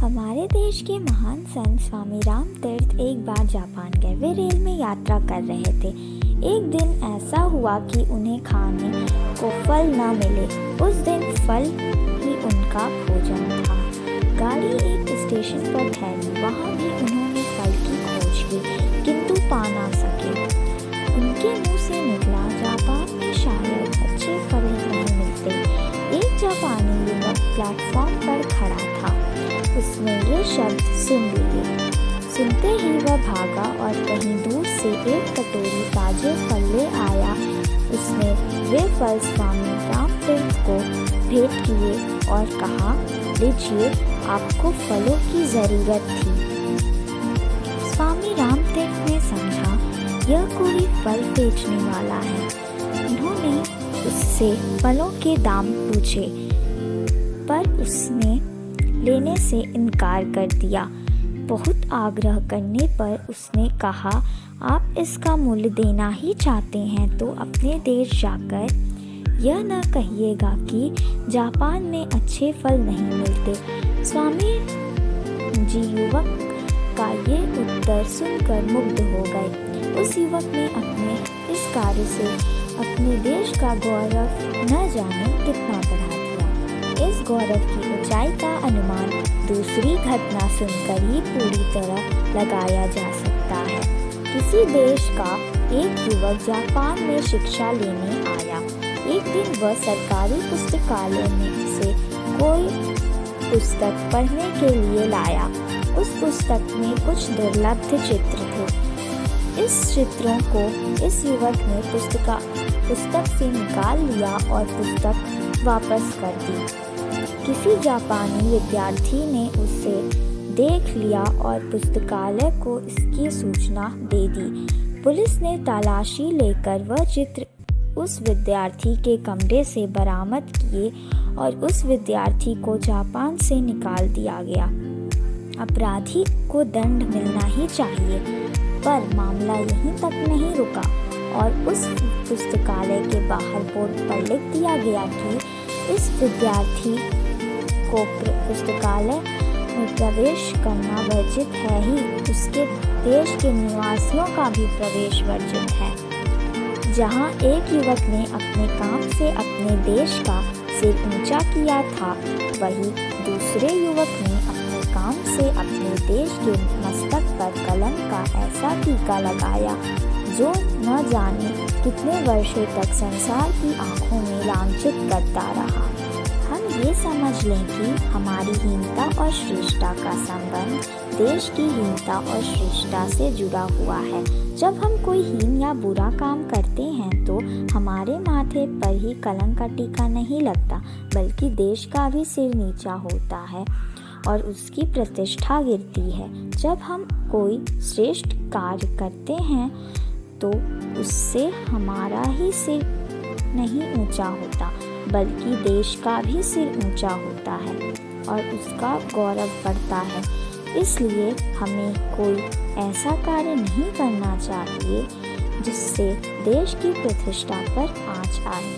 हमारे देश के महान संत स्वामी रामतीर्थ एक बार जापान गए। वे रेल में यात्रा कर रहे थे। एक दिन ऐसा हुआ कि उन्हें खाने को फल न मिले। उस दिन फल ही उनका भोजन था। गाड़ी एक स्टेशन पर ठहरी। वहाँ भी उन्होंने फल की खोज की, किंतु पा ना सके। उनके मुंह से निकला, जापान में शायद अच्छे फल नहीं मिलते। एक जापानी युवक प्लेटफॉर्म पर खड़ा था। उसने ये शब्द सुन लिए। सुनते ही वह भागा और कहीं दूर से एक कटोरी ताजे फल ले आया। उसने वे फल स्वामी रामतीर्थ को भेंट किए और कहा, लीजिए, आपको फलों की ज़रूरत थी। स्वामी रामतीर्थ ने समझा यह कोई फल बेचने वाला है। उन्होंने उससे फलों के दाम पूछे, पर उसने लेने से इनकार कर दिया। बहुत आग्रह करने पर उसने कहा, आप इसका मूल्य देना ही चाहते हैं तो अपने देश जाकर यह न कहिएगा कि जापान में अच्छे फल नहीं मिलते। स्वामी जी युवक का ये उत्तर सुनकर मुग्ध हो गए। उस युवक ने अपने इस कार्य से अपने देश का गौरव न जाने कितना बढ़ा दिया। इस गौरव की ऊंचाई का अनुमान दूसरी घटना सुनकर ही पूरी तरह लगाया जा सकता है। किसी देश का एक युवक जापान में शिक्षा लेने आया। एक दिन वह सरकारी पुस्तकालय में से कोई पुस्तक पढ़ने के लिए लाया। उस पुस्तक में कुछ दुर्लभ चित्र थे। इस चित्रों को इस युवक ने पुस्तक से निकाल लिया और पुस्तक वापस कर दी। किसी जापानी विद्यार्थी ने उसे देख लिया और पुस्तकालय को इसकी सूचना दे दी। पुलिस ने तलाशी लेकर वह चित्र उस विद्यार्थी के कमरे से बरामद किए और उस विद्यार्थी को जापान से निकाल दिया गया। अपराधी को दंड मिलना ही चाहिए, पर मामला यहीं तक नहीं रुका और उस पुस्तकालय के बाहर बोर्ड पर लिख दिया गया कि इस विद्यार्थी को पुस्तकालय में प्रवेश करना वर्जित है ही, उसके देश के निवासियों का भी प्रवेश वर्जित है। जहां एक युवक ने अपने काम से अपने देश का सिर ऊंचा किया था, वहीं दूसरे युवक ने अपने काम से अपने देश के मस्तक पर कलंक का ऐसा टीका लगाया जो न जाने कितने वर्षों तक संसार की आंखों में लांछित करता रहा। हम ये समझ लें कि हमारी हीनता और श्रेष्ठता का संबंध देश की हीनता और श्रेष्ठता से जुड़ा हुआ है। जब हम कोई हीन या बुरा काम करते हैं तो हमारे माथे पर ही कलंक का टीका नहीं लगता, बल्कि देश का भी सिर नीचा होता है और उसकी प्रतिष्ठा गिरती है। जब हम कोई श्रेष्ठ कार्य करते हैं तो उससे हमारा ही सिर नहीं ऊंचा होता, बल्कि देश का भी सिर ऊंचा होता है और उसका गौरव बढ़ता है। इसलिए हमें कोई ऐसा कार्य नहीं करना चाहिए जिससे देश की प्रतिष्ठा पर आँच आए।